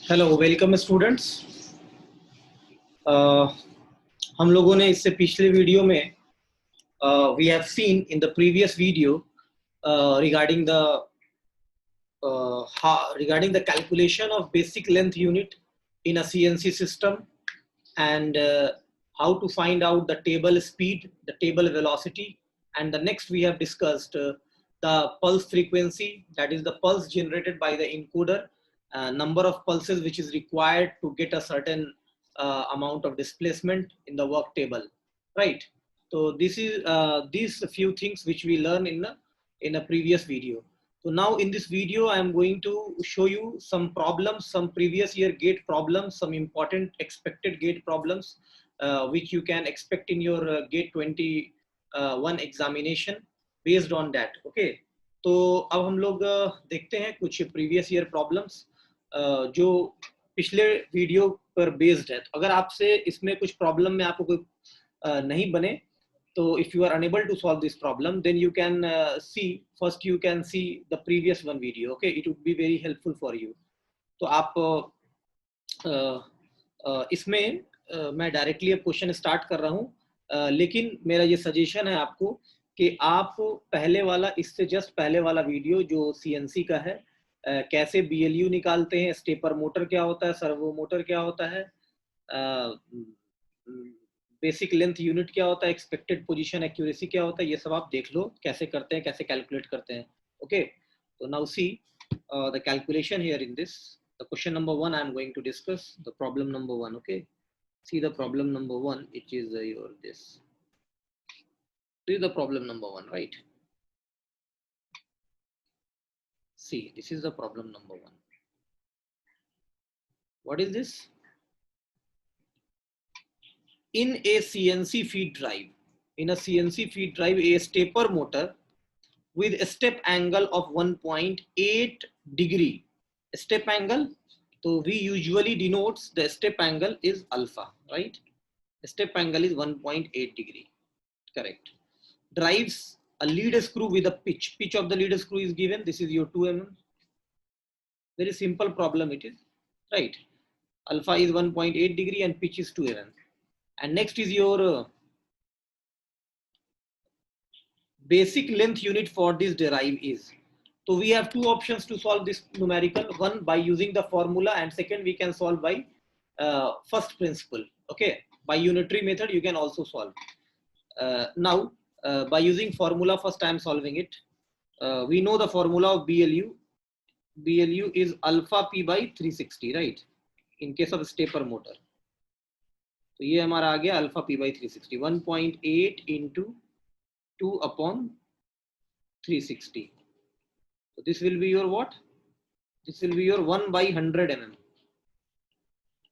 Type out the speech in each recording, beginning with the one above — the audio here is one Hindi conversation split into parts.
Hello welcome students. हम लोगों ने इससे पिछले वीडियो में we have seen in the previous video regarding the regarding the calculation of basic length unit in a CNC system and how to find out the table speed, the table velocity, and the next we have discussed the pulse frequency, that is the pulse generated by the encoder, number of pulses which is required to get a certain amount of displacement in the work table, right? So this is these few things which we learned in a previous video. So now in this video, I am going to show you some problems, some previous year gate problems, some important expected gate problems, which you can expect in your gate 21 examination based on that. Okay. तो अब हम लोग देखते हैं कुछ प्रीवियस ईयर प्रॉब्लम्स जो पिछले वीडियो पर बेस्ड है। तो अगर आपसे इसमें कुछ प्रॉब्लम में आपको कोई नहीं बने, so if you are unable to solve this problem, then you can first you can see the previous one video. Okay, it would be very helpful for you. तो आप इसमें मैं डायरेक्टली अब क्वेश्चन स्टार्ट कर रहा हूँ, लेकिन मेरा ये सजेशन है आपको कि आप पहले वाला, इससे जस्ट पहले वाला वीडियो जो सीएनसी का है, कैसे बीएलयू निकालते हैं, स्टेपर मोटर क्या होता है, सर्वो मोटर क्या होता है, बेसिक लेंथ यूनिट क्या होता है, एक्सपेक्टेड पोजीशन एक्यूरेसी क्या होता है, ये सब आप देख लो कैसे करते हैं, कैसे कैलकुलेट करते हैं. ओके, तो now see the calculation here in this. The question number 1 I am going to discuss the problem number 1. Okay, see the problem number 1, it is your this. This is the problem number 1, right? See, this is the problem number 1. What is this? In a CNC feed drive, a stepper motor with a step angle of 1.8 degree. Step angle, so we usually denotes the step angle is alpha, right? Step angle is 1.8 degree, correct. Drives a lead screw with a pitch. Pitch of the lead screw is given. This is your 2 mm. Very simple problem it is, right? Alpha is 1.8 degree and pitch is 2 mm. And next is your basic length unit for this drive is. So we have two options to solve this numerical. One by using the formula, and second we can solve by first principle. Okay, by unitary method you can also solve. Now by using formula, first I am solving it. We know the formula of BLU. BLU is alpha P by 360, right? In case of stepper motor. तो ये हमारा आ गया alpha P by 360, 1.8 into 2 upon 360. So this will be your what? This will be your 1 by 100 mm.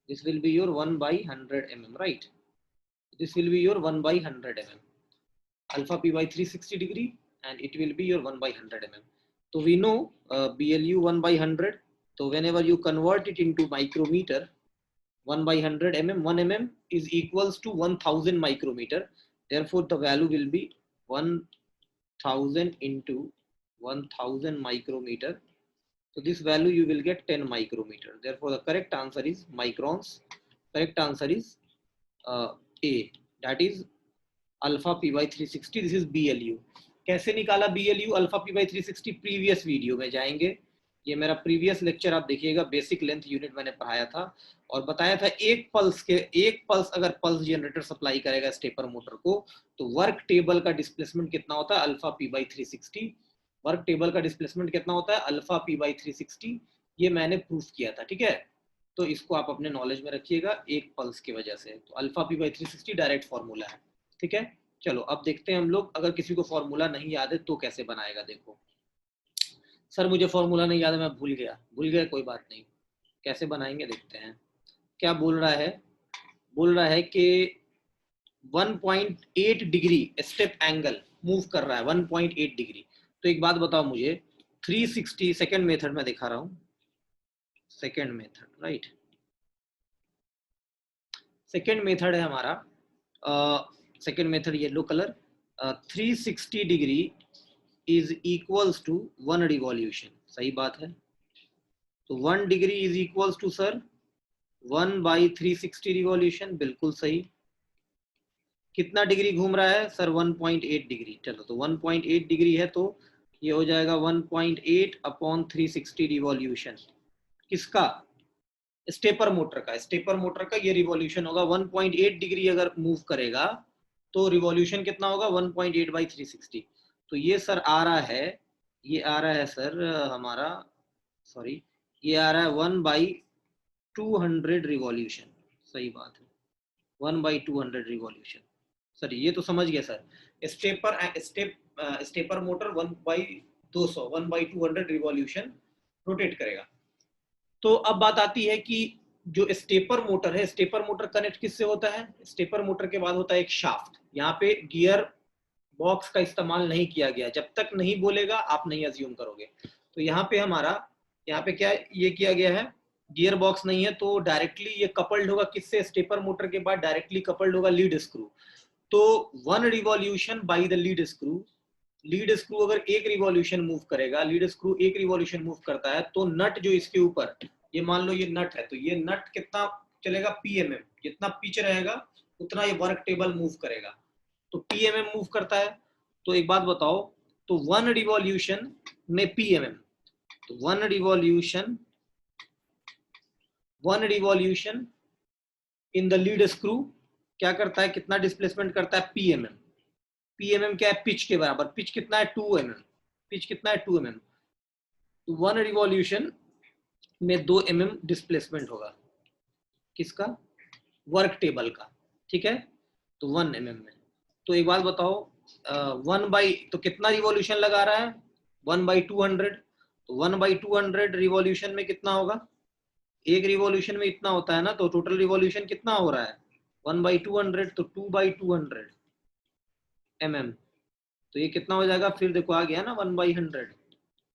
This will be your 1 by 100 mm, right? This will be your 1 by 100 mm. Alpha P by 360 degree, and it will be your 1 by 100 mm. So we know BLU 1 by 100. So whenever you convert it into micrometer, 1 by 100 mm, 1 mm is equals to 1000 micrometer. Therefore, the value will be 1000 into 1000 micrometer. So this value you will get 10 micrometer. Therefore, the correct answer is microns. Correct answer is A. That is alpha P by 360. This is BLU. कैसे निकाला BLU alpha P by 360? Previous video में जाएंगे. ये मेरा प्रीवियस लेक्चर आप देखिएगा. बेसिक लेंथ यूनिट मैंने पढ़ाया था और बताया था एक पल्स अगर पल्स जनरेटर सप्लाई करेगा स्टेपर मोटर को, तो वर्क टेबल का डिस्प्लेसमेंट कितना होता है? Alpha P by 360. Work table का डिस्प्लेसमेंट कितना होता है? Alpha P by 360. ये मैंने प्रूफ किया था, ठीक है? तो इसको आप अपने नॉलेज में रखिएगा एक पल्स की वजह से. तो alpha P by 360 direct formula है, ठीक है? चलो अब देखते हैं हम लोग. अगर किसी को फॉर्मूला नहीं याद है तो कैसे बनाएगा. देखो सर मुझे फॉर्मूला नहीं याद है, मैं भूल गया, कोई बात नहीं. कैसे बनाएंगे देखते हैं. क्या बोल रहा है? बोल रहा है कि 1.8 डिग्री स्टेप एंगल मूव कर रहा है, 1.8 डिग्री. तो एक बात बताओ मुझे, 360 सेकेंड मेथड में दिखा रहा हूं. Second method, right? Second method है हमारा. Second method yellow colour. 360 degree is equals to 1 revolution. सही बात है. तो 1 degree is equals to sir 1/360 revolution, बिल्कुल सही। कितना डिग्री घूम रहा है सर? 1.8 डिग्री। चलो तो 1.8 डिग्री है तो ये हो जाएगा 1.8 अपॉन 360 रिवॉल्यूशन। किसका? स्टेपर मोटर का। स्टेपर मोटर का ये रिवॉल्यूशन होगा। 1.8 डिग्री अगर मूव करेगा तो रिवॉल्यूशन कितना होगा? 1.8/360। तो ये सर आ रहा है, ये आ रहा है सर हमारा, सॉरी, ये आ रहा है 1/200 रिवॉल्यूशन। सही बात है, 1/200 रिवॉल्यूशन। सर ये तो समझ गया sir. Stepper motor 1/200 1/200 revolution rotate करेगा। तो अब बात आती है कि जो स्टेपर मोटर है, स्टेपर मोटर कनेक्ट किससे होता है? स्टेपर मोटर के बाद होता है एक शाफ्ट। यहाँ पे गियर बॉक्स का इस्तेमाल नहीं किया गया, जब तक नहीं बोलेगा आप नहीं अज्यूम करोगे। तो यहाँ पे हमारा, यहाँ पे क्या ये किया गया है, गियर बॉक्स नहीं है तो डायरेक्टली ये कपल्ड होगा किससे? स्टेपर मोटर के बाद डायरेक्टली कपल्ड होगा लीड स्क्रू। तो 1 revolution by the lead screw, lead screw अगर एक रिवॉल्यूशन मूव करेगा, लीड स्क्रू एक रिवॉल्यूशन मूव करता है तो नट जो इसके ऊपर, ये मान लो ये नट है, तो ये नट कितना चलेगा? पीएमएम। जितना पिच रहेगा उतना ये वर्क टेबल मूव करेगा। तो पीएमएम मूव करता है। तो एक बात बताओ, तो 1 रिवॉल्यूशन में पीएमएम, तो 1 revolution in the lead screw क्या करता है? कितना डिस्प्लेसमेंट करता है? पीएमएम। पीएमएम क्या है? पिच के बराबर। पिच कितना है? 2 mm। पिच कितना है? 2 mm। तो 1 रिवॉल्यूशन में 2 mm डिस्प्लेसमेंट होगा। किसका? वर्क टेबल का। ठीक है, तो 1 mm में। तो एक बात बताओ, 1 बाई, तो कितना रिवॉल्यूशन लगा रहा है? 1/200। तो 1/200 रिवॉल्यूशन में कितना होगा? एक रिवॉल्यूशन में इतना होता है ना, तो टोटल रिवॉल्यूशन कितना हो रहा है? 1/200, तो 2/200 mm। तो ये कितना हो जाएगा? फिर देखो आ गया ना 1/100,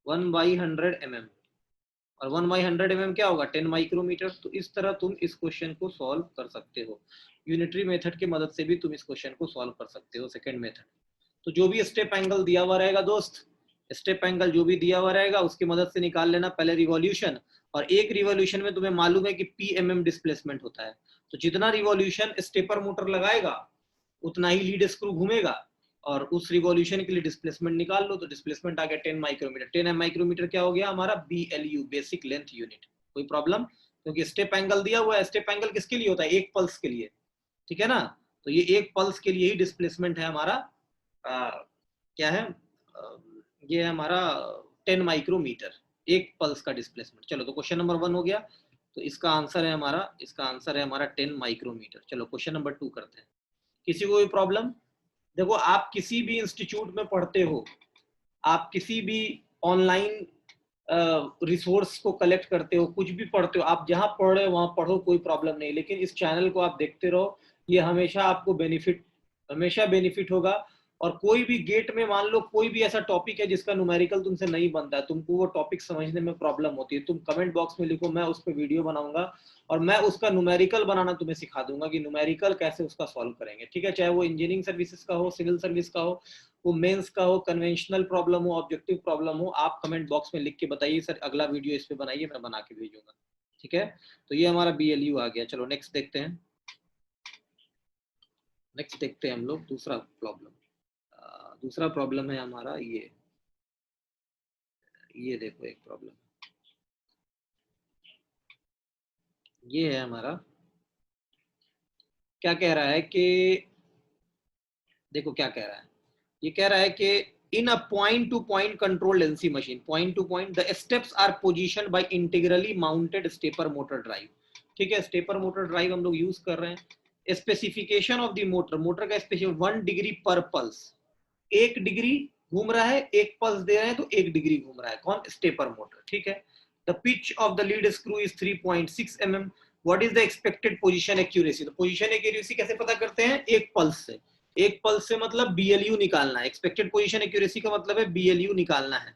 1/100 mm। और 1/100 mm क्या होगा? 10 माइक्रोमीटर। तो इस तरह तुम इस क्वेश्चन को सॉल्व कर सकते हो। यूनिटरी मेथड की मदद से भी तुम इस क्वेश्चन को सॉल्व कर सकते हो, सेकंड मेथड। तो जो भी स्टेप एंगल दिया हुआ रहेगा दोस्त, स्टेप एंगल जो भी दिया हुआ रहेगा उसकी मदद से निकाल लेना पहले रिवॉल्यूशन। और एक रिवॉल्यूशन में तुम्हें मालूम है कि पीएमएम डिस्प्लेसमेंट होता है, तो जितना रिवॉल्यूशन स्टेपर मोटर लगाएगा उतना ही लीड स्क्रू घूमेगा, और उस रिवॉल्यूशन के लिए डिस्प्लेसमेंट निकाल लो। तो डिस्प्लेसमेंट आ गया 10 माइक्रोमीटर। 10 माइक्रोमीटर क्या हो गया हमारा? BLU, basic length unit. कोई प्रॉब्लम? क्योंकि स्टेप एंगल दिया हुआ है। स्टेप एंगल किसके लिए होता है? एक पल्स के लिए। ठीक है ना, तो ये एक पल्स के लिए ही डिस्प्लेसमेंट है हमारा। क्या है? ये है हमारा 10 माइक्रोमीटर, एक पल्स का डिस्प्लेसमेंट। चलो तो क्वेश्चन नंबर 1 हो गया। तो इसका आंसर है हमारा, 10 माइक्रोमीटर। चलो क्वेश्चन नंबर 2 करते हैं। किसी को कोई प्रॉब्लम? देखो आप किसी भी इंस्टीट्यूट में पढ़ते हो, आप किसी भी ऑनलाइन रिसोर्स को कलेक्ट करते हो, कुछ भी पढ़ते हो, आप जहां पढ़ रहे हो वहां पढ़ो, कोई प्रॉब्लम नहीं। लेकिन इस चैनल को आप देखते रहो, ये हमेशा आपको हमेशा बेनिफिट होगा। और कोई भी गेट में मान लो कोई भी ऐसा टॉपिक है जिसका न्यूमेरिकल तुमसे नहीं बनता है, तुमको वो टॉपिक समझने में प्रॉब्लम होती है, तुम कमेंट बॉक्स में लिखो, मैं उस पर वीडियो बनाऊंगा और मैं उसका न्यूमेरिकल बनाना तुम्हें सिखा दूंगा कि न्यूमेरिकल कैसे उसका सॉल्व करेंगे। ठीक है, चाहे वो इंजीनियरिंग सर्विसेज का हो, सिविल सर्विस का हो, वो मेंस का हो, कन्वेंशनल प्रॉब्लम हो, ऑब्जेक्टिव प्रॉब्लम हो, आप कमेंट बॉक्स में लिख के बताइए सर अगला वीडियो इस पे बनाइए, मैं बना के भेजूंगा। ठीक है, तो ये हमारा BLU आ गया। चलो नेक्स्ट देखते हैं। नेक्स्ट देखते हैं हम लोग दूसरा प्रॉब्लम। दूसरा प्रॉब्लम है हमारा ये देखो एक प्रॉब्लम ये है हमारा। क्या कह रहा है कि, देखो क्या कह रहा है, ये कह रहा है कि in a point to point control NC machine, point to point the steps are position by integrally mounted stepper motor drive. ठीक है, स्टेपर मोटर ड्राइव हम लोग यूज कर रहे हैं। Specification of the motor, motor का स्पेसिफिकेशन 1 डिग्री पर पल्स, 1 डिग्री घूम रहा है, एक पल्स दे रहे हैं तो 1 डिग्री घूम रहा है। कौन? Stepper motor. ठीक है, the pitch of the lead screw is 3.6 mm। What is the expected position accuracy? तो पोजीशन एक्यूरेसी कैसे पता करते हैं? एक पल्स से। एक पल्स से मतलब BLU निकालना है। एक्सपेक्टेड पोजीशन एक्यूरेसी का मतलब है BLU निकालना है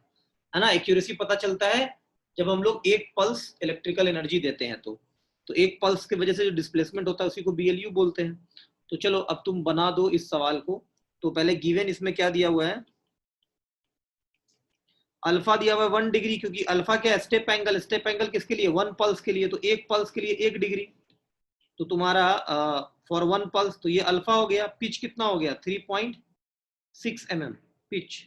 ना। एक्यूरेसी पता चलता है जब हम लोग एक पल्स इलेक्ट्रिकल एनर्जी देते हैं तो एक पल्स की वजह से जो डिस्प्लेसमेंट होता है उसी को BLU बोलते हैं। तो चलो अब तुम बना दो इस सवाल को। तो पहले गिवन इसमें क्या दिया हुआ है? अल्फा दिया हुआ है 1 डिग्री, क्योंकि अल्फा क्या है, स्टेप एंगल किसके लिए, 1 पल्स के लिए, तो एक पल्स के लिए 1 डिग्री, तो तुम्हारा फॉर 1 पल्स, तो ये अल्फा हो गया। पिच कितना हो गया, 3.6 mm पिच।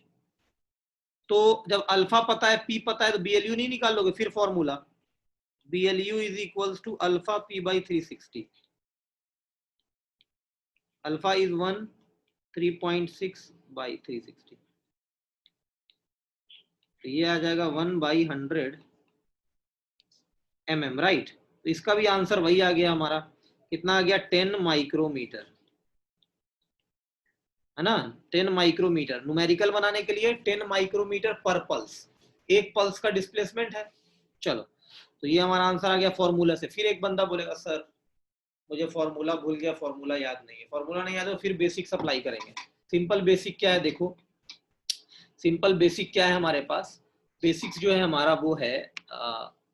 तो जब अल्फा पता है, पी पता है, तो BLU नहीं निकाल लोगे, फिर formula BLU is equals to alpha P by 360। Alpha is 1, 3.6 by 360, तो ये आ जाएगा 1/100 mm, राइट। तो इसका भी आंसर वही आ गया हमारा, कितना आ गया, 10 माइक्रोमीटर, है ना, 10 माइक्रोमीटर। न्यूमेरिकल बनाने के लिए 10 माइक्रोमीटर पर पल्स, एक पल्स का डिस्प्लेसमेंट है। चलो, तो ये हमारा आंसर आ गया फॉर्मूला से। फिर एक बंदा बोलेगा सर मुझे फॉर्मूला भूल गया, फॉर्मूला याद नहीं है। फॉर्मूला नहीं याद है, फिर बेसिक्स अप्लाई करेंगे। सिंपल बेसिक क्या है, देखो सिंपल बेसिक क्या है हमारे पास, बेसिक्स जो है हमारा वो है,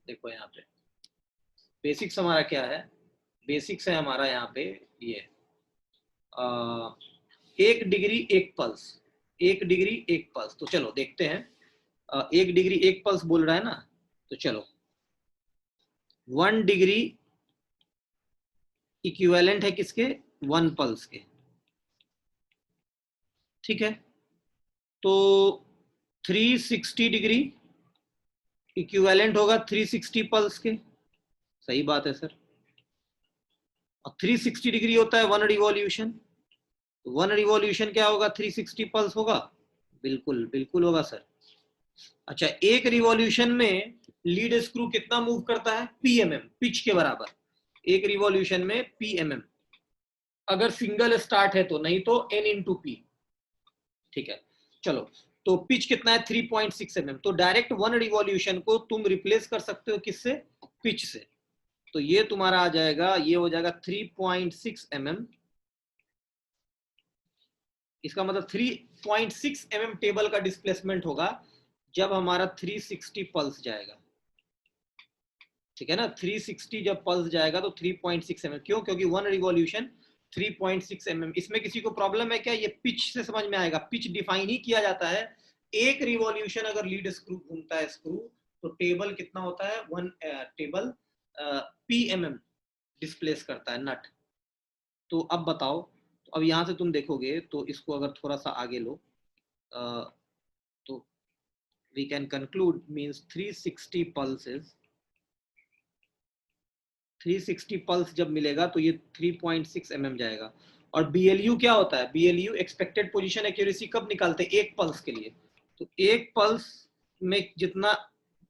देखो यहाँ पे बेसिक्स हमारा क्या है, बेसिक्स है हमारा यहाँ पे ये 1 डिग्री 1 पल्स, 1 डिग्री 1 पल्स। तो चलो देखते हैं, 1 डिग्री 1 पल्स बोल रहा है ना, तो चलो 1 डिग्री इक्विवेलेंट है किसके, 1 पल्स के, ठीक है। तो 360 डिग्री इक्विवेलेंट होगा 360 पल्स के, सही बात है सर। और 360 डिग्री होता है 1 रिवॉल्यूशन, तो 1 रिवॉल्यूशन क्या होगा, 360 पल्स होगा, बिल्कुल बिल्कुल होगा सर। अच्छा, एक रिवॉल्यूशन में लीड स्क्रू कितना मूव करता है, PMM, पिच के बराबर, एक रिवॉल्यूशन में PMM, अगर सिंगल स्टार्ट है तो, नहीं तो N इंटू P, ठीक है। चलो, तो पिच कितना है, 3.6 mm, तो डायरेक्ट 1 रिवॉल्यूशन को तुम रिप्लेस कर सकते हो किससे, पिच से। तो ये तुम्हारा आ जाएगा, ये हो जाएगा 3.6 mm, इसका मतलब 3.6 mm टेबल का डिस्प्लेसमेंट होगा जब हमारा 360 पल्स जाएगा, ठीक है ना। 360 जब पल्स जाएगा तो 3.6 mm, क्यों, क्योंकि 1 रिवॉल्यूशन 3.6 mm। इसमें किसी को प्रॉब्लम है क्या, ये पिच से समझ में आएगा, पिच डिफाइन ही किया जाता है। एक रिवॉल्यूशन अगर लीड स्क्रू घूमता है स्क्रू, तो टेबल कितना होता है, 1 टेबल PMM डिस्प्लेस करता है नट। तो अब बताओ, तो अब यहां से तुम देखोगे तो इसको अगर थोड़ा सा आगे लो, तो we can conclude means 360 pulses, 360 pulse जब मिलेगा तो ये 3.6 mm जाएगा। और BLU क्या होता है, BLU एक्सपेक्टेड पोजीशन एक्यूरेसी कब निकालते हैं, एक पल्स के लिए। तो एक पल्स में जितना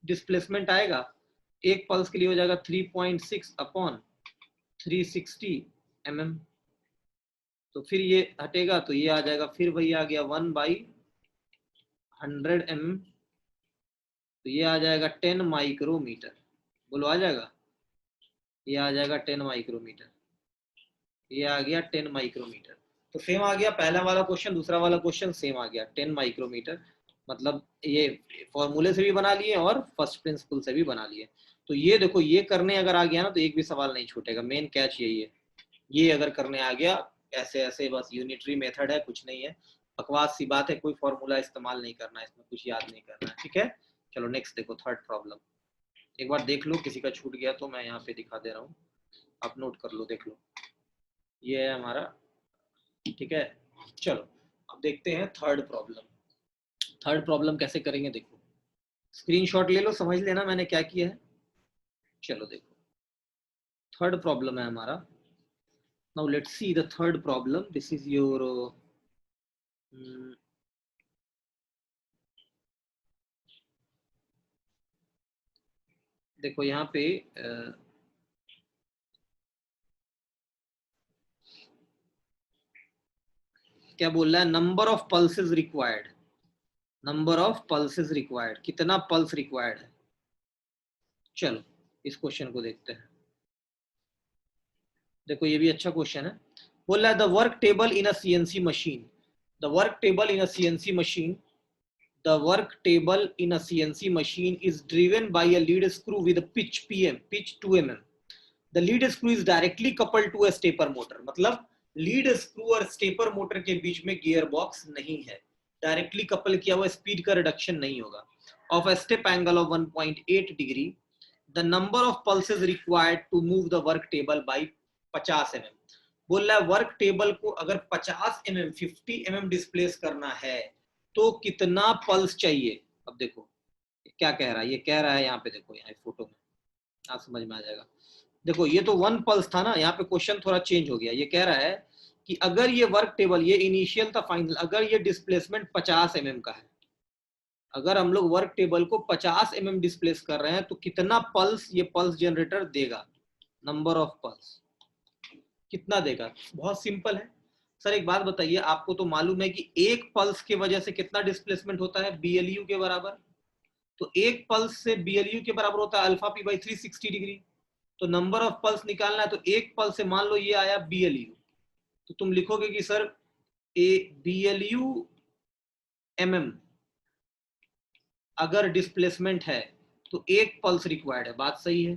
डिस्प्लेसमेंट आएगा, एक पल्स के लिए हो जाएगा 3.6 अपॉन 360 mm। तो फिर ये हटेगा तो ये आ जाएगा, फिर वही आ गया 1/100 mm, तो ये आ जाएगा 10 माइक्रोमीटर, बोलो आ जाएगा, ये आ जाएगा 10 माइक्रोमीटर, ये आ गया 10 माइक्रोमीटर। तो सेम आ गया पहला वाला क्वेश्चन, दूसरा वाला क्वेश्चन सेम आ गया 10 माइक्रोमीटर, मतलब ये फॉर्मूले से भी बना लिए और फर्स्ट प्रिंसिपल से भी बना लिए। तो ये देखो, ये करने अगर आ गया ना तो एक भी सवाल नहीं छूटेगा, मेन कैच यही है, ये अगर करने आ गया ऐसे ऐसे, बस यूनिटरी मेथड है, कुछ नहीं है, बकवास सी बात है, कोई फॉर्मूला इस्तेमाल नहीं करना है इसमें, कुछ याद नहीं करना है, ठीक है। चलो नेक्स्ट देखो, थर्ड प्रॉब्लम, एक बार देख लो, किसी का छूट गया तो मैं यहाँ पे दिखा दे रहा हूँ, आप नोट कर लो, देख लो, ये है हमारा, ठीक है। चलो अब देखते हैं थर्ड प्रॉब्लम। थर्ड प्रॉब्लम कैसे करेंगे, देखो स्क्रीनशॉट ले लो, समझ लेना मैंने क्या किया है। चलो देखो, थर्ड प्रॉब्लम है हमारा, now let's see the third problem, this is your देखो यहाँ पे क्या बोल रहा है, number of pulses required, number of pulses required, कितना पल्स रिक्वायर्ड है। चलो इस क्वेश्चन को देखते हैं, देखो ये भी अच्छा क्वेश्चन है। बोल रहा है the work table in a CNC machine, the work table in a CNC machine, the work table in a CNC machine is driven by a lead screw with a pitch 2 mm. The lead screw is directly coupled to a stepper motor, मतलब लीड स्क्रू और स्टेपर मोटर के बीच में गियर बॉक्स नहीं है, डायरेक्टली कपल किया हुआ, स्पीड का रिडक्शन नहीं होगा। of a step angle of 1.8 degree, the number of pulses required to move the work table by 50 mm. बोल रहा है वर्क टेबल को अगर 50 mm 50 mm डिस्प्लेस करना है तो कितना पल्स चाहिए। अब देखो क्या कह रहा है, ये कह रहा है यहाँ पे देखो, यहाँ फोटो में आप समझ में आ जाएगा। देखो ये तो 1 पल्स था ना, यहाँ पे क्वेश्चन थोड़ा चेंज हो गया। ये कह रहा है कि अगर ये वर्क टेबल, ये इनिशियल था फाइनल, अगर ये डिस्प्लेसमेंट 50 mm का है, अगर हम लोग वर्क टेबल को 50 mm डिस्प्लेस कर रहे हैं तो कितना पल्स ये पल्स जनरेटर देगा, नंबर ऑफ पल्स कितना देगा। बहुत सिंपल है सर। एक बात बताइए, आपको तो मालूम है कि एक पल्स के वजह से कितना डिस्प्लेसमेंट होता है, BLU के बराबर। तो एक पल्स से BLU के बराबर होता है अल्फा पी बाई 360 डिग्री। तो नंबर ऑफ पल्स निकालना है, तो एक पल्स से मान लो ये आया BLU, तो तुम लिखोगे कि सर BLU mm अगर डिस्प्लेसमेंट है तो एक पल्स रिक्वायर्ड है। बात सही है।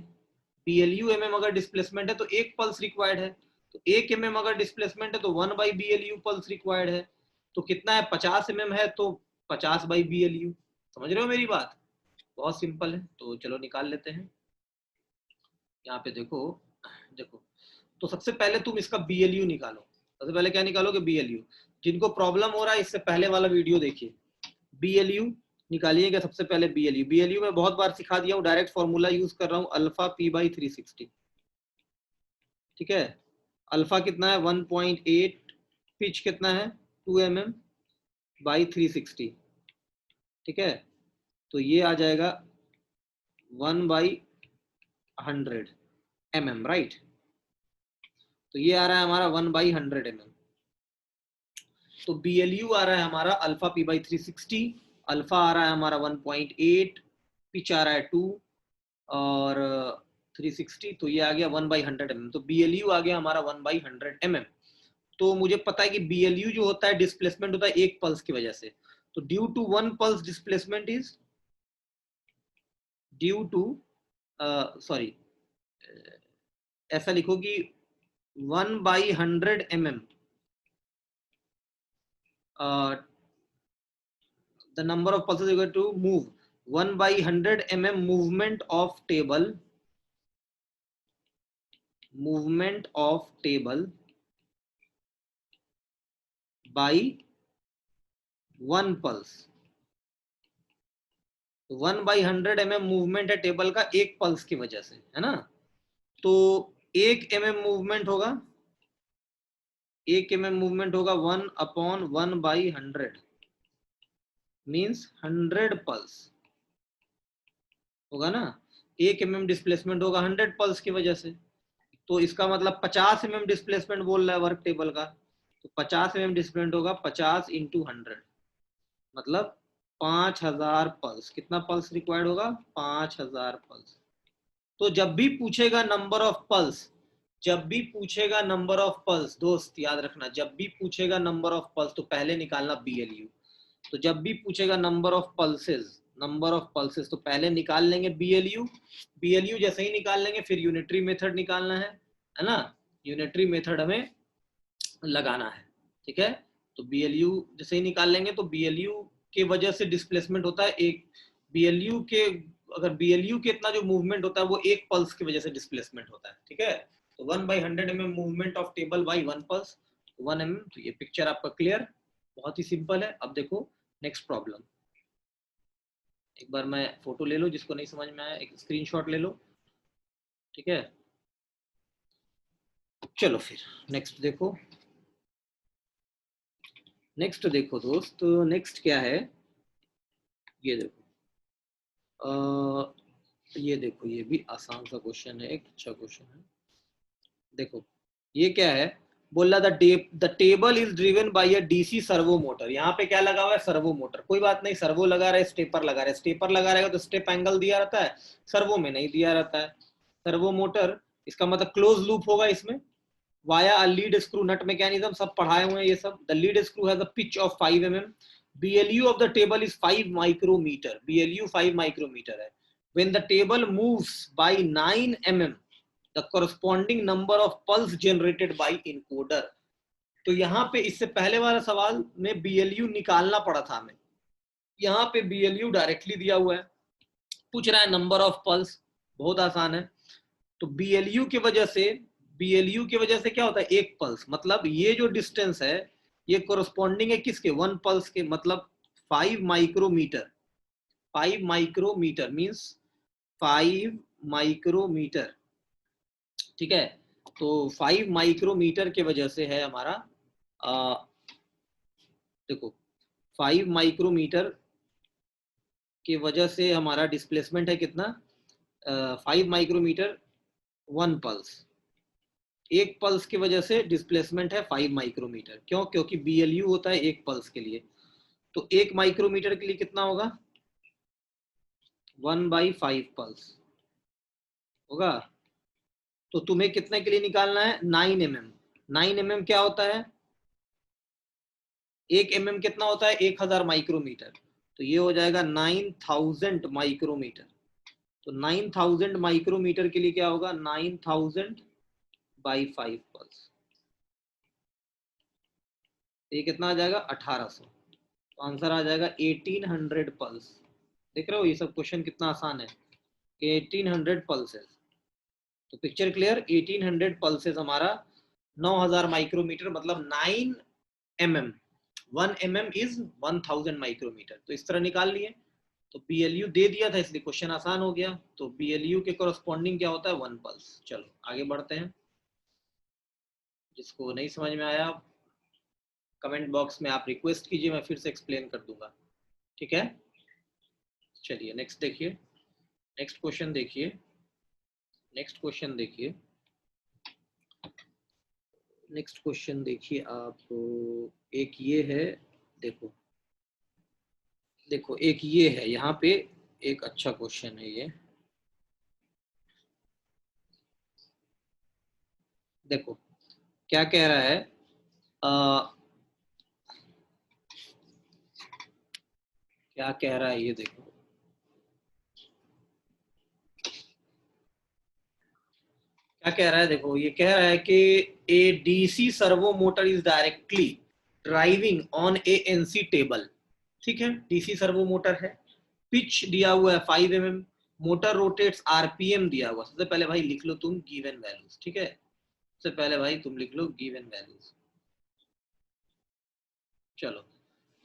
BLU mm अगर डिस्प्लेसमेंट है तो एक पल्स रिक्वायर्ड है, तो 1 mm अगर डिस्प्लेसमेंट है तो 1/BLU पल्स रिक्वायर्ड है। तो कितना है, 50 mm है तो 50/BLU। समझ रहे हो मेरी बात, बहुत सिंपल है। तो चलो निकाल लेते हैं। यहाँ पे देखो देखो, तो सबसे पहले तुम इसका BLU निकालो। सबसे पहले क्या निकालोगे, BLU। जिनको प्रॉब्लम हो रहा है इससे पहले वाला वीडियो देखिए। BLU निकालिएगा सबसे पहले। BLU मैं बहुत बार सिखा दिया हूँ, डायरेक्ट फॉर्मूला यूज कर रहा हूँ, अल्फा पी बाई 360। ठीक है, अल्फा कितना है 1.8, पिच कितना है 2 mm बाई 360। ठीक है, तो ये आ जाएगा 1/100 mm, राइट। तो ये आ रहा है हमारा 1/100 mm। तो BLU आ रहा है हमारा अल्फा पी बाई 360, अल्फा आ रहा है हमारा 1.8, पिच आ रहा है 2 और 360, तो ये आ गया 1/100 mm। तो BLU आ गया हमारा 1/100 mm। तो मुझे पता है कि BLU जो होता है डिस्प्लेसमेंट होता है एक पल्स की वजह से। तो due to 1 pulse displacement is due to sorry ऐसा लिखो कि 1/100 mm the number of pulses you get to move 1/100 mm movement of table by 1 pulse। 1/100 mm movement है टेबल का एक पल्स की वजह से, है ना। तो 1 mm मूवमेंट होगा, 1 mm मूवमेंट होगा 1/1/100 मींस 100 पल्स होगा ना। 1 mm डिस्प्लेसमेंट होगा 100 पल्स की वजह से। तो इसका मतलब 50 mm डिस्प्लेसमेंट बोल रहा है वर्क टेबल का। तो 50 mm डिस्प्लेसमेंट होगा 50 × 100, मतलब 5000 पल्स। कितना पल्स रिक्वायर्ड होगा, 5000 पल्स। तो जब भी पूछेगा नंबर ऑफ पल्स, जब भी पूछेगा नंबर ऑफ पल्स, दोस्त याद रखना, जब भी पूछेगा नंबर ऑफ पल्स तो पहले निकालना BLU। तो जब भी पूछेगा नंबर ऑफ पल्सेस तो पहले निकाल लेंगे BLU जैसे ही निकाल लेंगे फिर यूनिटरी मेथड निकालना है ना। यूनिटरी मेथड हमें लगाना है, ठीक है। तो BLU जैसे ही निकाल लेंगे तो BLU के वजह से डिस्प्लेसमेंट होता है एक, BLU के अगर BLU के इतना जो मूवमेंट होता है वो एक पल्स की वजह से डिस्प्लेसमेंट होता है, ठीक है। तो 1/100 mm movement of table by 1 pulse 1 mm। तो ये पिक्चर आपका क्लियर, बहुत ही सिंपल है। अब देखो नेक्स्ट प्रॉब्लम। एक बार मैं फोटो ले लो, जिसको नहीं समझ में आया एक स्क्रीनशॉट ले लो, ठीक है। चलो फिर नेक्स्ट देखो। नेक्स्ट देखो दोस्त, नेक्स्ट क्या है, ये देखो। ये देखो, ये भी आसान सा क्वेश्चन है, एक अच्छा क्वेश्चन है। देखो ये क्या है, बोल रहा the table is driven by a DC servo motor. यहाँ पे क्या लगा हुआ है, सर्वो मोटर। कोई बात नहीं, सर्वो लगा रहे, स्टेपर लगा रहे, स्टेपर लगा रहेगा तो स्टेप एंगल दिया रहता है, सर्वो में नहीं दिया रहता है। सर्वो मोटर इसका मतलब क्लोज लूप होगा इसमें, via a lead screw nut mechanism, सब पढ़ाए हुए हैं ये सब। The lead screw has a pitch of 5 mm। BLU of the table is 5 micrometre. BLU 5 micrometre है। When the table moves by 9 mm, the corresponding number of pulse generated by encoder। तो यहाँ पे इससे पहले वाला सवाल में BLU निकालना पड़ा था हमें, यहाँ पे BLU डायरेक्टली दिया हुआ है, पूछ रहा है नंबर ऑफ पल्स, बहुत आसान है। तो BLU की वजह से क्या होता है, एक पल्स, मतलब ये जो डिस्टेंस है ये कोरस्पॉन्डिंग है किसके, 1 पल्स के, मतलब 5 माइक्रोमीटर। 5 माइक्रोमीटर मींस 5 माइक्रोमीटर, ठीक है। तो 5 माइक्रोमीटर के वजह से है हमारा देखो 5 माइक्रोमीटर की वजह से हमारा डिस्प्लेसमेंट है कितना, 5 माइक्रोमीटर 1 पल्स, एक पल्स की वजह से डिस्प्लेसमेंट है 5 माइक्रोमीटर। क्यों, क्योंकि BLU होता है एक पल्स के लिए। तो 1 माइक्रोमीटर के लिए कितना होगा, 1/5 पल्स होगा। तो तुम्हें कितने के लिए निकालना है, 9 mm। 9 mm क्या होता है, 1 mm कितना होता है, 1000 माइक्रोमीटर। तो ये हो जाएगा 9000 माइक्रोमीटर। तो 9000 माइक्रोमीटर के लिए क्या होगा, 9000/5 पल्स, ये कितना आ जाएगा, 1800। तो आंसर आ जाएगा 1800 पल्स। देख रहे हो ये सब क्वेश्चन कितना आसान है, 1800 पल्सेस। तो पिक्चर क्लियर, 1800 पल्सेस हमारा 9000 माइक्रोमीटर, मतलब 9 mm, 1 mm इज 1000 माइक्रोमीटर। तो इस तरह निकाल लिए। तो BLU दे दिया था इसलिए क्वेश्चन आसान हो गया। तो BLU के कोरस्पॉन्डिंग क्या होता है, 1 पल्स। चलो आगे बढ़ते हैं। जिसको नहीं समझ में आया कमेंट बॉक्स में आप रिक्वेस्ट कीजिए, मैं फिर से एक्सप्लेन कर दूंगा, ठीक है। चलिए नेक्स्ट देखिए, नेक्स्ट क्वेश्चन देखिए, नेक्स्ट क्वेश्चन देखिए, नेक्स्ट क्वेश्चन देखिए आप। एक ये है, देखो देखो एक ये है यहाँ पे, एक अच्छा क्वेश्चन है ये। देखो क्या कह रहा है, क्या कह रहा है ये देखो, क्या कह रहा है, देखो ये कह रहा है कि ए DC servo motor is directly driving on A NC table, ठीक है। DC सर्वो मोटर है, पिच दिया हुआ है 5 mm, मोटर रोटेट्स, RPM दिया हुआ। सबसे पहले भाई लिख लो तुम गिवन वैल्यूज, ठीक है। सबसे पहले भाई तुम लिख लो गिवन वैल्यूज। चलो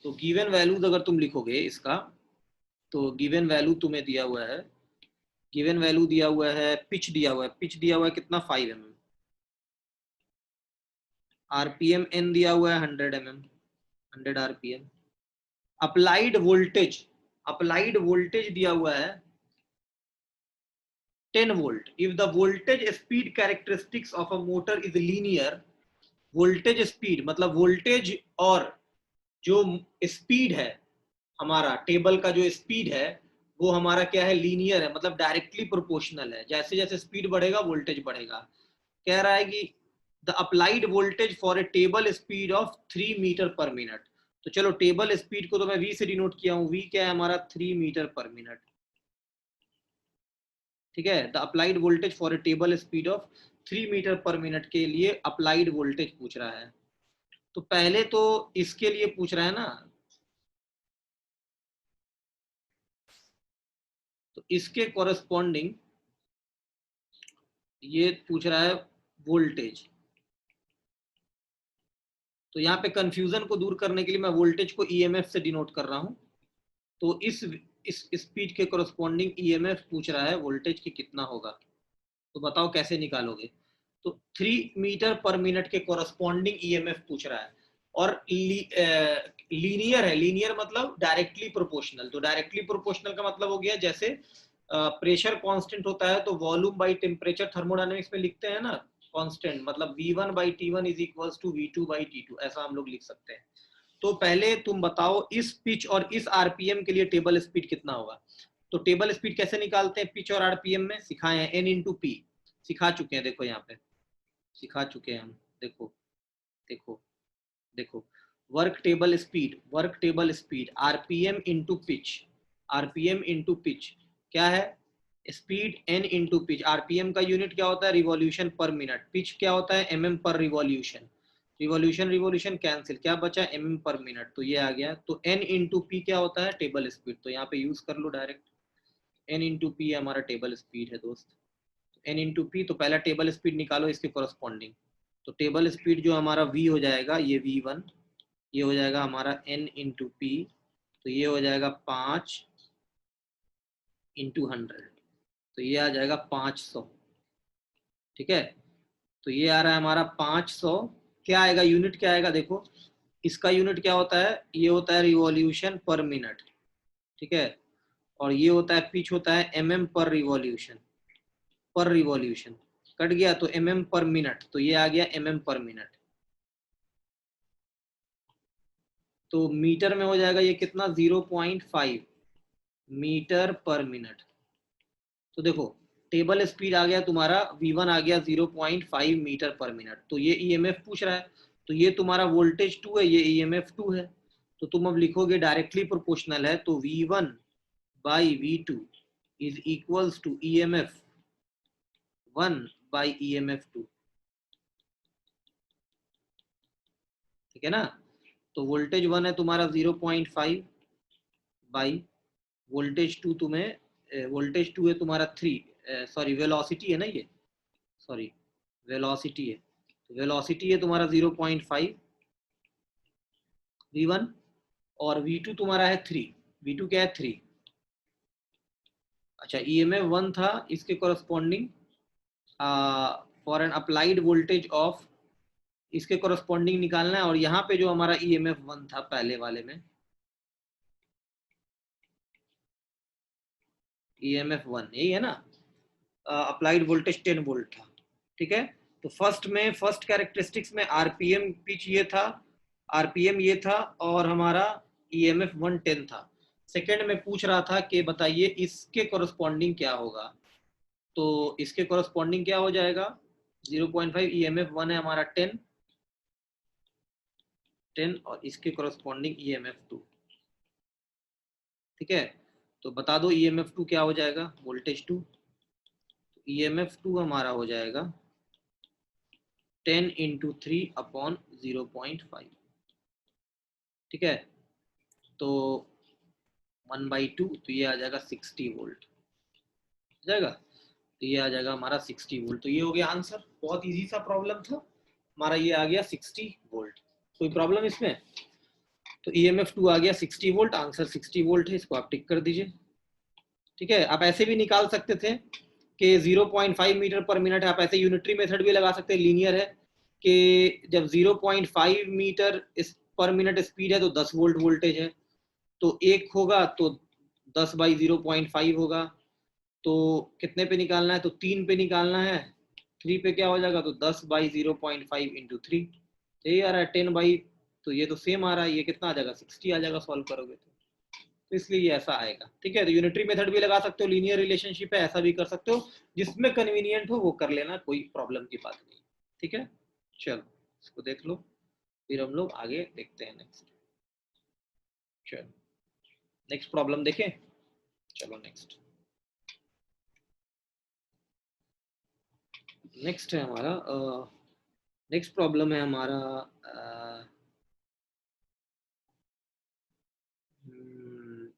तो गिवन वैल्यूज अगर तुम लिखोगे इसका, तो गिवन वैल्यू तुम्हें दिया हुआ है, गिवन वैल्यू दिया हुआ है, पिच दिया हुआ है, पिच दिया हुआ है कितना, 5 mm, RPM N दिया हुआ है 100 mm, 100 RPM। Applied voltage, applied voltage दिया हुआ है 10 volt। If the voltage speed characteristics of a motor is linear, voltage speed मतलब वोल्टेज और जो स्पीड है, हमारा टेबल का जो स्पीड है वो हमारा क्या है, लीनियर है, मतलब डायरेक्टली प्रोपोर्शनल है। जैसे जैसे स्पीड बढ़ेगा वोल्टेज बढ़ेगा। कह रहा है कि the applied voltage for a table speed of 3 metre per minute. तो चलो टेबल स्पीड को तो मैं V से डिनोट किया हूँ, V क्या है हमारा, 3 मीटर पर मिनट, ठीक है। The applied voltage for a table speed of 3 metre per minute के लिए अप्लाइड वोल्टेज पूछ रहा है। तो पहले तो इसके लिए पूछ रहा है ना, तो इसके कॉरेस्पॉन्डिंग ये पूछ रहा है वोल्टेज। तो यहाँ पे कंफ्यूजन को दूर करने के लिए मैं वोल्टेज को EMF से डिनोट कर रहा हूँ। तो इस स्पीड के कॉरेस्पॉन्डिंग EMF पूछ रहा है वोल्टेज की कितना होगा। तो बताओ कैसे निकालोगे। तो 3 मीटर पर मिनट के कॉरेस्पॉन्डिंग EMF पूछ रहा है, और लीनियर है, लीनियर मतलब डायरेक्टली प्रोपोर्शनल। तो डायरेक्टली प्रोपोर्शनल का मतलब हो गया, जैसे प्रेशर कांस्टेंट होता है तो वॉल्यूम बाय टेम्परेचर थर्मोडायनेमिक्स में लिखते हैं ना, कांस्टेंट मतलब V1/T1 is equals to V2/T2, ऐसा हम लोग लिख सकते हैं। तो पहले तुम बताओ इस पिच और इस RPM के लिए टेबल स्पीड कितना होगा। तो टेबल स्पीड कैसे निकालते हैं पिच और RPM में, सिखाए हैं, N/P सिखा चुके हैं, देखो यहाँ पे सिखा चुके हैं हम। देखो देखो देखो, work table speed, work table speed RPM into pitch, RPM into pitch क्या है, speed N into pitch. RPM का यूनिट क्या होता है, रिवॉल्यूशन पर मिनट, पिच क्या होता है, MM पर रिवॉल्यूशन। रिवॉल्यूशन रिवॉल्यूशन कैंसिल, क्या बचा mm पर मिनट, तो ये आ गया। तो n इंटू पी क्या होता है, टेबल स्पीड, तो यहाँ पे यूज कर लो डायरेक्ट। n इंटू पी हमारा टेबल स्पीड है दोस्त। n इंटू पी, तो पहला टेबल स्पीड निकालो इसके कॉरस्पॉन्डिंग। तो टेबल स्पीड जो हमारा v हो जाएगा, ये v1, ये हो जाएगा हमारा n इंटू पी, तो ये हो जाएगा 5 इंटू 100, तो ये आ जाएगा 500। ठीक है, तो ये आ रहा है हमारा 500। क्या आएगा, यूनिट क्या आएगा, देखो इसका यूनिट क्या होता है, ये होता है रिवॉल्यूशन पर मिनट। ठीक है, और ये होता है पिच, होता है mm पर रिवॉल्यूशन, पर रिवॉल्यूशन कट गया तो mm पर मिनट, तो ये आ गया mm पर मिनट। तो मीटर में हो जाएगा ये कितना, 0.5 मीटर पर मिनट। तो देखो टेबल स्पीड आ गया तुम्हारा, v1 आ गया 0.5 मीटर पर मिनट। तो ये EMF पूछ रहा है, तो ये तुम्हारा वोल्टेज 2 है, ये EMF 2 है। तो तुम अब लिखोगे डायरेक्टली प्रोपोर्शनल है, तो v1 by v2 is equals to EMF 1 by EMF 2। ठीक है ना, तो वोल्टेज 1 है तुम्हारा 0.5 बाई वोल्टेज 2 तुम्हें, वोल्टेज 2 है तुम्हारा 3, सॉरी वेलोसिटी है ना ये, सॉरी वेलोसिटी है, तो वेलोसिटी है तुम्हारा 0.5 v1, और v2 तुम्हारा है 3, v2 क्या है 3। अच्छा EMF 1 था, इसके corresponding for an applied voltage of, इसके कोरस्पॉन्डिंग निकालना है। और यहाँ पे जो हमारा EMF 1 था पहले वाले में, EMF 1 यही है ना, अप्लाइड वोल्टेज 10 वोल्ट था। ठीक है, तो फर्स्ट कैरेक्टरिस्टिक्स में आरपीएम पिच ये था, आरपीएम ये था, और हमारा EMF 1 10 था। सेकंड में पूछ रहा था कि बताइए इसके कोरस्पॉन्डिंग क्या होगा, तो इसके कोरस्पॉन्डिंग क्या हो जाएगा, 0.5, EMF 1 है हमारा 10, और इसके कोरस्पॉन्डिंग EMF 2। ठीक है, तो बता दो EMF 2 क्या हो जाएगा, वोल्टेज 2। EMF 2 हमारा हो जाएगा 10 इंटू 3 अपॉन 0.5। ठीक है, तो 1/2, तो ये आ जाएगा 60 वोल्ट हो जाएगा, तो ये आ जाएगा हमारा 60 वोल्ट। तो ये हो गया आंसर, बहुत इजी सा प्रॉब्लम था हमारा, ये आ गया 60 वोल्ट। कोई प्रॉब्लम इसमें, तो EMF 2 आ गया 60 वोल्ट, आंसर 60 वोल्ट है, इसको आप टिक कर दीजिए। ठीक है, आप ऐसे भी निकाल सकते थे कि 0.5 मीटर पर मिनट है, आप ऐसे यूनिटरी मेथड भी लगा सकते हैं, लीनियर है कि जब 0.5 मीटर पर मिनट स्पीड है तो 10 वोल्ट वोल्टेज है, तो एक होगा तो 10 बाई 0.5 होगा, तो कितने पे निकालना है, तो 3 पे निकालना है, 3 पे क्या हो जाएगा, तो 10 बाई 0.5 इंटू 3, यही आ रहा है 10 बाई, तो ये तो सेम आ रहा है, ये कितना आ जाएगा 60 आ जाएगा सॉल्व करोगे तो इसलिए ये ऐसा आएगा। ठीक है, तो यूनिटरी मेथड भी लगा सकते हो, लीनियर रिलेशनशिप है, ऐसा भी कर सकते हो, जिसमें कन्वीनियंट हो वो कर लेना, कोई प्रॉब्लम की बात नहीं। ठीक है, चलो इसको देख लो, फिर हम लोग आगे देखते हैं नेक्स्ट। चलो नेक्स्ट प्रॉब्लम देखें, चलो नेक्स्ट है हमारा, नेक्स्ट प्रॉब्लम है हमारा,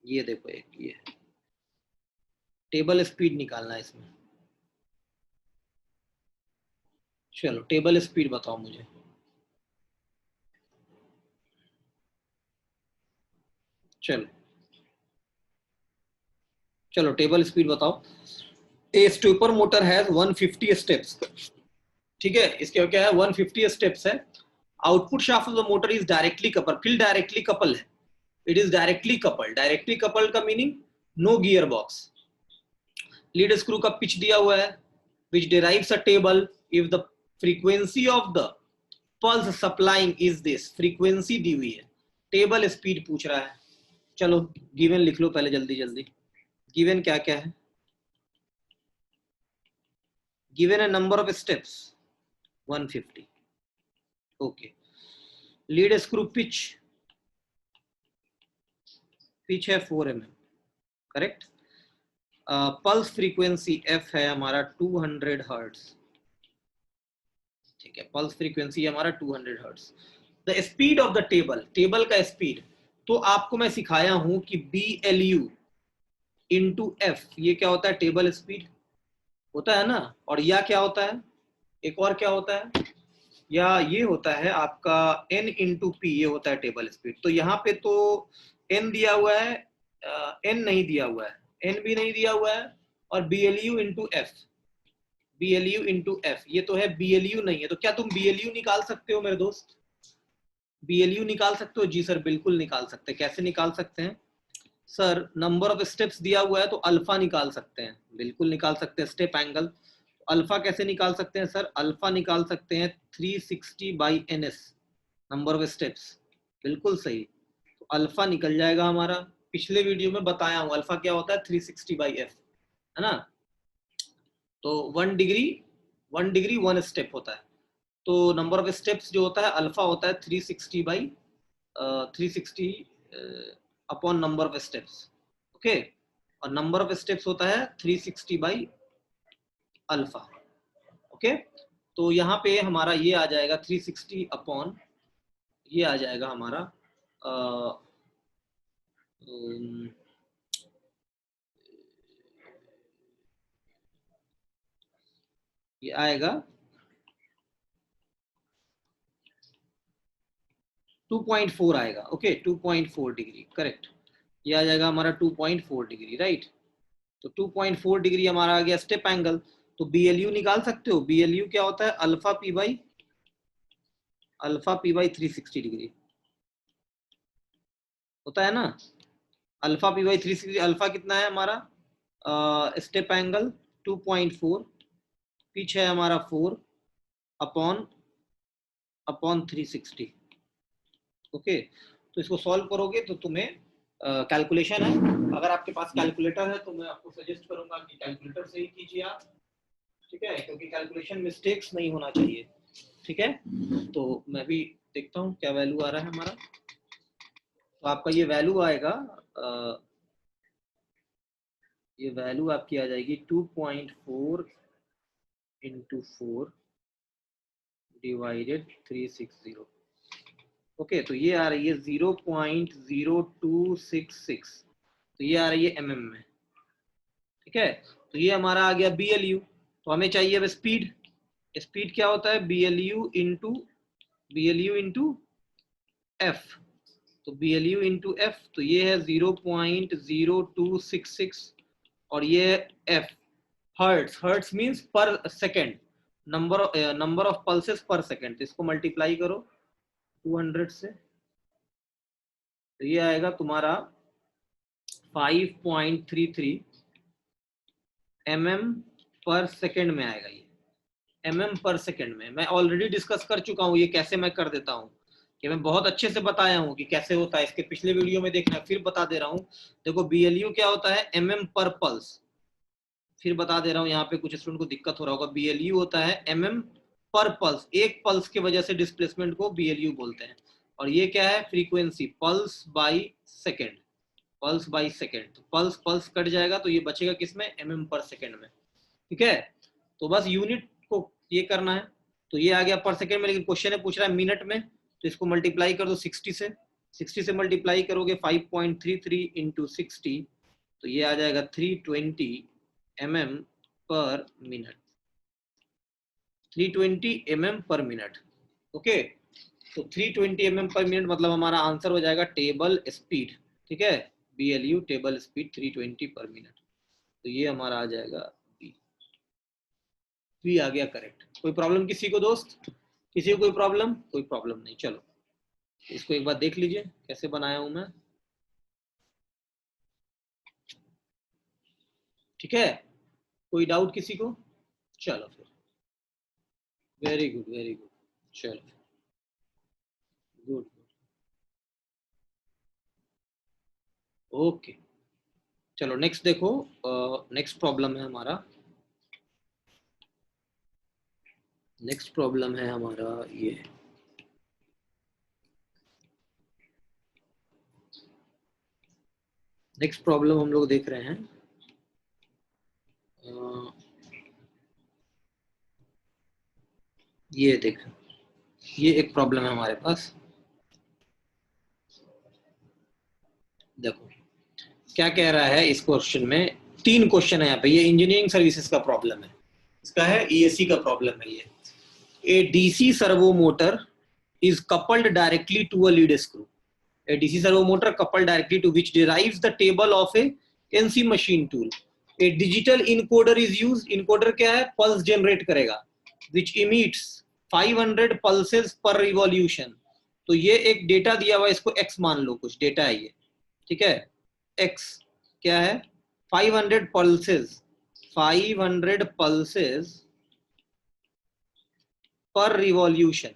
ये देखो, एक ये टेबल स्पीड निकालना है इसमें। चलो टेबल स्पीड बताओ मुझे। चलो टेबल स्पीड बताओ। A stepper motor has 150 steps. ठीक है, इसके क्या है, 150 स्टेप्स है। Output shaft of the motor is directly couple, फिर डायरेक्टली कपल है, it is directly couple. Directly couple का meaning no gear box. Lead screw का पिच दिया हुआ है, which derives a table if the frequency of the pulse supplying is this, frequency दी हुई है, टेबल स्पीड पूछ रहा है। चलो गिवन लिख लो पहले जल्दी जल्दी, गिवन क्या क्या है, गिवन है number of steps 150, okay. Lead screw pitch, pitch है 4 mm, correct. Pulse frequency f है हमारा 200 हर्ट्ज, ठीक ठीक है, पल्स फ्रीक्वेंसी हमारा 200 hertz. The speed of the table, table का स्पीड, तो आपको मैं सिखाया हूं कि BLU इंटू एफ, ये क्या होता है, टेबल स्पीड होता है ना, और या क्या होता है, एक और क्या होता है, या ये होता है आपका N इंटू पी, ये होता है टेबल स्पीड। तो यहाँ पे तो N दिया हुआ है, N नहीं दिया हुआ है, N भी नहीं दिया हुआ है, और BLU into F, BLU into F, ये तो है, BLU नहीं है। तो क्या तुम BLU निकाल सकते हो मेरे दोस्त, BLU निकाल सकते हो? जी सर बिल्कुल निकाल सकते हैं। कैसे निकाल सकते हैं सर? नंबर ऑफ स्टेप्स दिया हुआ है तो अल्फा निकाल सकते हैं, बिल्कुल निकाल सकते हैं। स्टेप एंगल, अल्फा कैसे निकाल सकते हैं सर? अल्फा निकाल सकते हैं 360/NS, नंबर ऑफ स्टेप्स, बिल्कुल सही। तो अल्फा निकल जाएगा हमारा, पिछले वीडियो में बताया हूँ अल्फा क्या होता है, 360/F, है ना। तो 1 डिग्री 1 स्टेप होता है, तो नंबर ऑफ स्टेप्स जो होता है अल्फा होता है 360 upon number of steps, okay. और नंबर ऑफ स्टेप्स होता है 360/अल्फा, ओके। तो यहाँ पे हमारा ये आ जाएगा 360 अपॉन, ये आ जाएगा हमारा ये आएगा 2.4 आएगा, ओके, 2.4 डिग्री, करेक्ट। ये आ जाएगा हमारा 2.4 डिग्री, राइट। तो 2.4 डिग्री हमारा आ गया स्टेप एंगल। तो BLU निकाल सकते हो, BLU क्या होता है, अल्फा पी बाई 360 डिग्री होता है ना, अल्फा पी बाई 360। अल्फा कितना है हमारा, स्टेप एंगल 2.4, पीछे है हमारा 4 अपॉन अपॉन 360, ओके। तो इसको सॉल्व करोगे तो तुम्हें कैलकुलेशन है, अगर आपके पास कैलकुलेटर है तो मैं आपको सजेस्ट करूंगा कि कैलकुलेटर से ही कीजिए आप, ठीक है, क्योंकि कैलकुलेशन मिस्टेक्स नहीं होना चाहिए, ठीक है। तो मैं भी देखता हूँ क्या वैल्यू आ रहा है हमारा। तो आपका ये वैल्यू आएगा, ये वैल्यू आपकी आ जाएगी 2.4 इंटू 4 डिवाइडेड 360, ओके। तो ये आ रही है 0.0266, तो ये आ रही है mm में, ठीक है। तो ये हमारा आ गया BLU। तो हमें चाहिए अब स्पीड, स्पीड क्या होता है, BLU इंटू एफ। तो BLU इंटू एफ, तो ये है 0.0266, और ये है एफ, हर्ट्स, हर्ट्स मींस पर सेकेंड, नंबर ऑफ पल्सेस पर सेकेंड। तो इसको मल्टीप्लाई करो 200 से, तो ये आएगा तुम्हारा 5.33 mm पर सेकेंड में आएगा। ये mm पर सेकेंड में मैं ऑलरेडी डिस्कस कर चुका हूँ, ये कैसे मैं कर देता हूँ, कि मैं बहुत अच्छे से बताया हूँ कि कैसे होता है, इसके पिछले वीडियो में देखना, फिर बता दे रहा हूँ। देखो BLU क्या होता है, mm पर पल्स, फिर बता दे रहा हूँ, यहाँ पे कुछ स्टूडेंट को दिक्कत हो रहा होगा। BLU होता है mm पर पल्स, एक पल्स की वजह से डिस्प्लेसमेंट को BLU बोलते हैं। और ये क्या है, frequency, pulse by second, pulse by second. तो पल्स पल्स कट जाएगा तो ये बचेगा किसमें, mm पर सेकेंड में, ठीक है। तो बस यूनिट को ये करना है। तो ये आ गया पर सेकेंड में, लेकिन क्वेश्चन है पूछ रहा है मिनट में, तो इसको मल्टीप्लाई कर दो 60 से, 60 से मल्टीप्लाई करोगे 5.33 इंटू 60, तो ये आ जाएगा 320 mm पर मिनट, 320 mm पर मिनट, ओके। तो 320 mm पर मिनट मतलब हमारा आंसर हो जाएगा टेबल स्पीड, ठीक है, BLU टेबल स्पीड 320 पर मिनट। तो ये हमारा आ जाएगा बी आ गया करेक्ट। कोई प्रॉब्लम किसी को दोस्त, किसी को कोई प्रॉब्लम? कोई प्रॉब्लम नहीं। चलो इसको एक बार देख लीजिए कैसे बनाया हूं मैं, ठीक है। कोई डाउट किसी को? चलो फिर, वेरी गुड वेरी गुड, चलो गुड, ओके। चलो नेक्स्ट देखो, नेक्स्ट प्रॉब्लम है हमारा, नेक्स्ट प्रॉब्लम है हमारा ये, नेक्स्ट प्रॉब्लम हम लोग देख रहे हैं, ये देखो, ये एक प्रॉब्लम है हमारे पास। देखो क्या कह रहा है इस क्वेश्चन में, 3 क्वेश्चन है यहाँ पे। ये इंजीनियरिंग सर्विसेज का प्रॉब्लम है, इसका है ईएससी का प्रॉब्लम है ये। A DC servo motor is coupled directly to a lead screw. A DC servo motor coupled directly to which derives the table of a NC machine tool. A digital encoder is used. Encoder क्या है? Pulse generate करेगा, which emits 500 pulses per revolution. तो ये एक डेटा दिया हुआ है, इसको x मान लो, कुछ डेटा है ये, ठीक है। x क्या है? 500 pulses, 500 pulses पर रिवॉल्यूशन।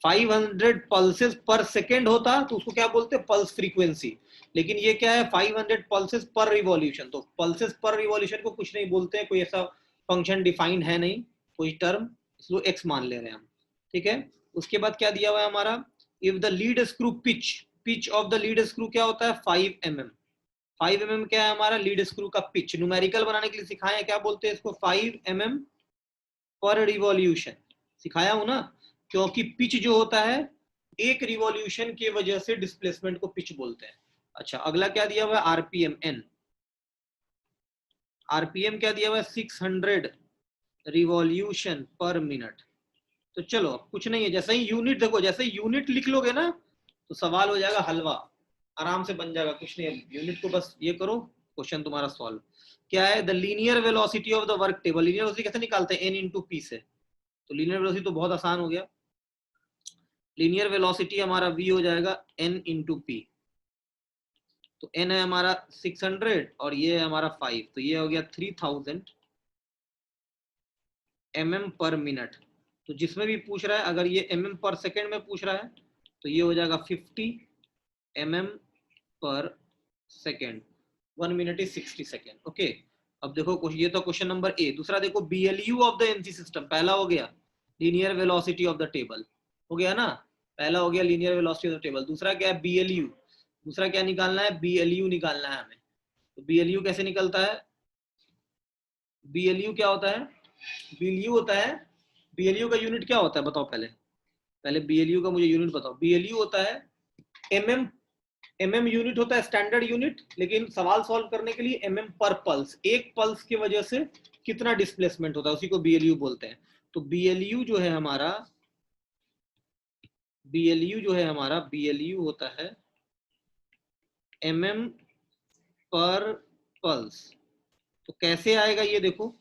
500 पल्सेस पर सेकेंड होता तो उसको क्या बोलते हैं? Pulse frequency. लेकिन ये क्या है? 500 पल्सेस पर रिवॉल्यूशन। तो पल्सेस पर रिवॉल्यूशन को कुछ नहीं बोलते हैं, कोई ऐसा फंक्शन डिफाइंड है नहीं, कोई टर्म, इसलिए एक्स मान ले रहे हैं हम, ठीक है। उसके बाद क्या दिया हुआ है हमारा? If the lead screw pitch, pitch of the lead screw क्या होता है? 5 mm। 5 mm क्या है हमारा? लीड स्क्रू का पिच। न्यूमेरिकल बनाने के लिए सिखाया है, क्या बोलते हैं इसको? 5 mm पर रिवॉल्यूशन सिखाया हूं ना, क्योंकि पिच जो होता है एक रिवॉल्यूशन की वजह से डिस्प्लेसमेंट को पिच बोलते हैं। अच्छा, अगला क्या दिया हुआ है? RPM N. आरपीएम क्या दिया हुआ है? 600 रिवॉल्यूशन पर मिनट। तो चलो अब कुछ नहीं है, जैसे ही यूनिट, देखो जैसे ही यूनिट लिख लोगे ना तो सवाल हो जाएगा हलवा, आराम से बन जाएगा। कुछ नहीं है, यूनिट को बस ये करो, क्वेश्चन तुम्हारा सॉल्व। क्या है? The linear velocity of the work table. Linear velocity कैसे निकालते हैं? एन इंटू पी से। तो लीनियर वेलोसिटी तो बहुत आसान हो गया। लीनियर वेलोसिटी हमारा v हो जाएगा n इंटू पी। तो n है हमारा 600 और ये है हमारा 5, तो ये हो गया 3000 mm पर मिनट। तो जिसमें भी पूछ रहा है, अगर ये mm पर सेकेंड में पूछ रहा है तो ये हो जाएगा 50 mm पर second. 1 minute is 60 second. Okay, अब देखो ये तो क्वेश्चन नंबर ए। दूसरा देखो, BLU of the NC system. पहला हो गया linear velocity of the table, हो गया ना, पहला हो गया linear velocity of the table. दूसरा क्या है? BLU। दूसरा क्या निकालना है? BLU निकालना है हमें। तो BLU कैसे निकलता है? BLU क्या होता है? BLU होता है, BLU का यूनिट क्या होता है बताओ? पहले पहले BLU का मुझे यूनिट बताओ। BLU होता है mm। mm यूनिट होता है स्टैंडर्ड यूनिट, लेकिन सवाल सॉल्व करने के लिए mm पर पल्स, एक पल्स की वजह से कितना डिस्प्लेसमेंट होता है उसी को BLU बोलते हैं। तो BLU जो है हमारा, BLU जो है हमारा, BLU होता है mm पर पल्स। तो कैसे आएगा ये देखो,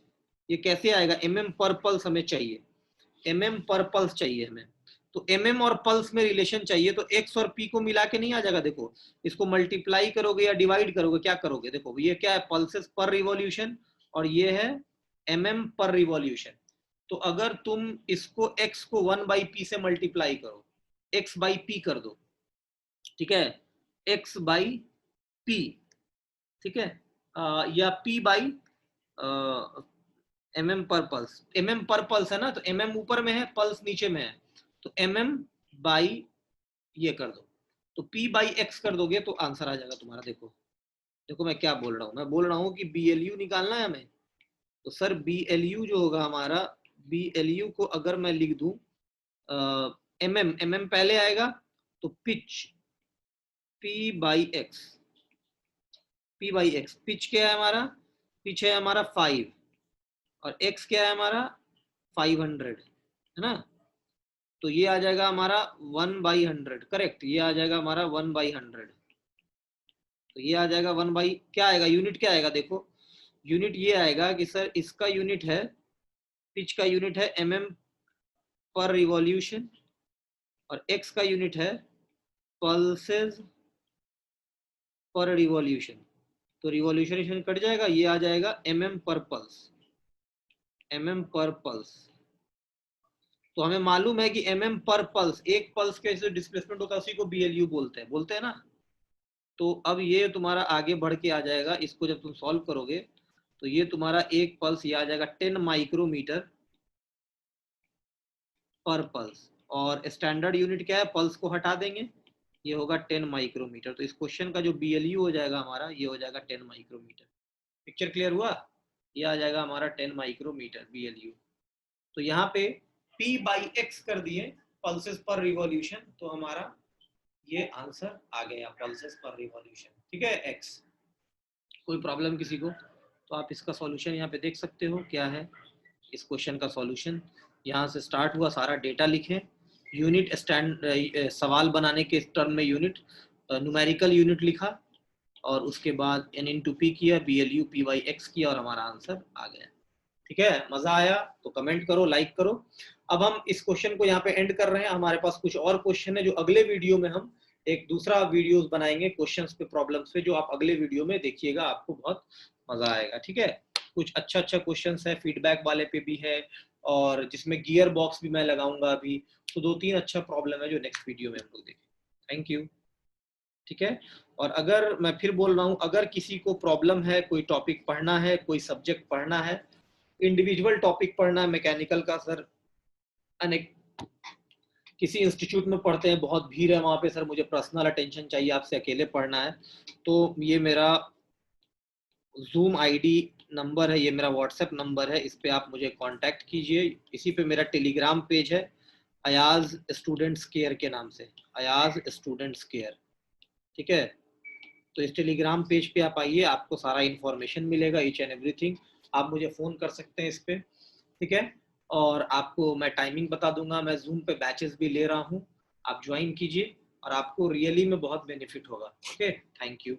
ये कैसे आएगा? mm पर पल्स हमें चाहिए, mm पर पल्स चाहिए हमें। तो mm और पल्स में रिलेशन चाहिए, तो x और p को मिला के नहीं आ जाएगा। देखो इसको मल्टीप्लाई करोगे या डिवाइड करोगे, क्या करोगे? देखो ये क्या है? पल्सेस पर रिवॉल्यूशन, और ये है mm पर रिवॉल्यूशन। तो अगर तुम इसको x को 1/p से मल्टीप्लाई करो, x/p कर दो, ठीक है, x/p, ठीक है, या p/, पर पल्स। पर पल्स है ना, तो ऊपर में है, पल्स नीचे में है, तो बाई ये कर दो, तो p/x कर दोगे तो आंसर आ जाएगा तुम्हारा। देखो देखो मैं क्या बोल रहा हूँ, मैं बोल रहा हूँ कि BLU निकालना है हमें। तो सर BLU जो होगा हमारा, BLU को अगर मैं लिख दूं पहले आएगा, तो पिच p/x, पिच क्या है हमारा? पिच है हमारा 5 और x क्या है हमारा? 500 है ना। तो ये आ जाएगा हमारा 1/100, करेक्ट। ये आ जाएगा हमारा 1/100। तो ये आ जाएगा 1 क्या आएगा? यूनिट क्या आएगा? देखो यूनिट ये आएगा कि सर इसका यूनिट है, पिच का यूनिट है mm पर रिवॉल्यूशन, और x का यूनिट है पल्सेस पर रिवॉल्यूशन। तो रिवॉल्यूशन कट जाएगा, ये आ जाएगा mm पर पल्स, mm पर पल्स। तो हमें मालूम है कि mm पर पल्स, एक पल्स के जो डिस्प्लेसमेंट होता है उसी को BLU बोलते हैं ना। तो अब ये तुम्हारा आगे बढ़ के आ जाएगा, इसको जब तुम सॉल्व करोगे तो ये तुम्हारा एक पल्स ये आ जाएगा 10 माइक्रोमीटर पर पल्स, और स्टैंडर्ड यूनिट क्या है? पल्स को हटा देंगे, ये होगा 10 माइक्रोमीटर। तो इस क्वेश्चन का जो BLU हो जाएगा हमारा, ये हो जाएगा 10 माइक्रोमीटर। पिक्चर क्लियर हुआ? ये आ जाएगा हमारा 10 माइक्रोमीटर BLU। तो यहाँ पे p/x कर दिए पल्सेस पर रिवॉल्यूशन, तो हमारा ये आंसर आ गया पल्सेस पर रिवॉल्यूशन। ठीक है, x। कोई प्रॉब्लम किसी को? तो आप इसका सॉल्यूशन यहाँ पे देख सकते हो क्या है इस क्वेश्चन का सॉल्यूशन। यहाँ से स्टार्ट हुआ, सारा डेटा लिखें, यूनिट स्टैंड सवाल बनाने के टर्म में यूनिट न्यूमेरिकल यूनिट लिखा, और उसके बाद n इंटू पी किया, BLU PY/x किया, और हमारा आंसर आ गया। ठीक है, मजा आया तो कमेंट करो, लाइक करो। अब हम इस क्वेश्चन को यहाँ पे एंड कर रहे हैं। हमारे पास कुछ और क्वेश्चन है जो अगले वीडियो में हम एक दूसरा वीडियोस बनाएंगे क्वेश्चंस पे, प्रॉब्लम्स पे, जो आप अगले वीडियो में देखिएगा, आपको बहुत मजा आएगा। ठीक है, कुछ अच्छा क्वेश्चंस है, फीडबैक वाले पे भी है, और जिसमें गियर बॉक्स भी मैं लगाऊंगा अभी। तो 2-3 अच्छा प्रॉब्लम है जो नेक्स्ट वीडियो में हम लोग देखेंगे। Thank you. ठीक है, और अगर मैं फिर बोल रहा हूँ, अगर किसी को प्रॉब्लम है, कोई टॉपिक पढ़ना है, कोई सब्जेक्ट पढ़ना है, इंडिविजुअल टॉपिक पढ़ना है, मैकेनिकल का सर अनेक किसी इंस्टीट्यूट में पढ़ते हैं, बहुत भीड़ है वहाँ पे, सर मुझे पर्सनल अटेंशन चाहिए, आपसे अकेले पढ़ना है, तो ये मेरा जूम आईडी नंबर है, ये मेरा व्हाट्सएप नंबर है, इस पे आप मुझे कांटेक्ट कीजिए। इसी पे मेरा टेलीग्राम पेज है, अयाज स्टूडेंट्स केयर के नाम से, अयाज स्टूडेंट्स केयर। ठीक है, तो इस टेलीग्राम पेज पे आप आइए, आपको सारा इन्फॉर्मेशन मिलेगा, ईच एंड एवरीथिंग। आप मुझे फ़ोन कर सकते हैं इस पे। ठीक है, और आपको मैं टाइमिंग बता दूंगा, मैं जूम पे बैचेस भी ले रहा हूँ, आप ज्वाइन कीजिए और आपको रियली में बहुत बेनिफिट होगा। Okay, thank you.